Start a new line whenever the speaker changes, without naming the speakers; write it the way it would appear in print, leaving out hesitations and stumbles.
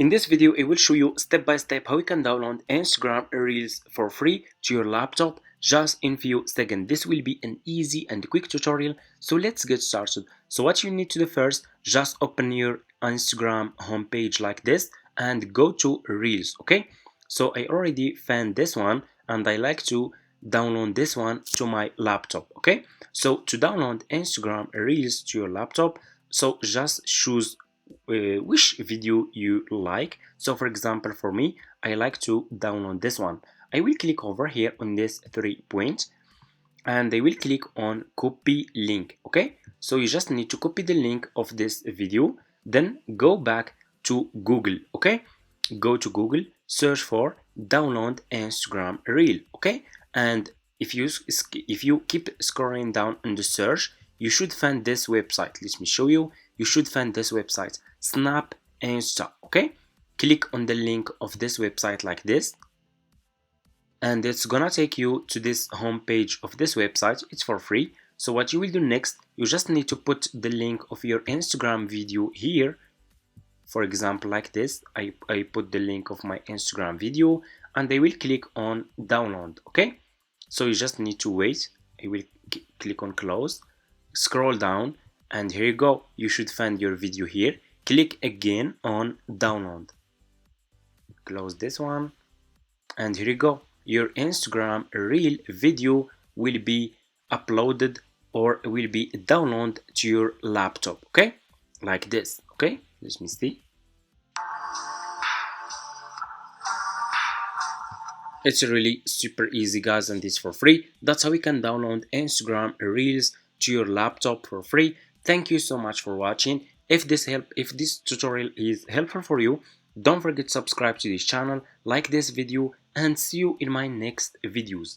In this video, I will show you step by step how you can download Instagram Reels for free to your laptop just in few seconds. This will be an easy and quick tutorial, so let's get started. So what you need to do first, just open your Instagram homepage like this and go to Reels, okay? So I already found this one and I like to download this one to my laptop, okay? So to download Instagram Reels to your laptop, so just choose which video you like. So for example, for me, I like to download this one. I will click over here on this 3 points and I will click on copy link, okay? So you just need to copy the link of this video, then go back to Google, okay? Go to Google, search for download Instagram Reel, okay? And if you keep scrolling down in the search, you should find this website. Let me show you. You should find this website, Snap Insta, okay? Click on the link of this website like this, and it's gonna take you to this home page of this website. It's for free. So what you will do next, you just need to put the link of your Instagram video here. For example, like this, I put the link of my Instagram video and I will click on download, okay? So you just need to wait. I will click on close, scroll down, and here you go. You should find your video here. Click again on download. Close this one, and here you go. Your Instagram Reel video will be uploaded or will be downloaded to your laptop, okay? Like this, okay? Let me see. It's really super easy, guys, and it's for free. That's how we can download Instagram Reels to your laptop for free. Thank you so much for watching. If this tutorial is helpful for you, don't forget to subscribe to this channel, like this video, and see you in my next videos.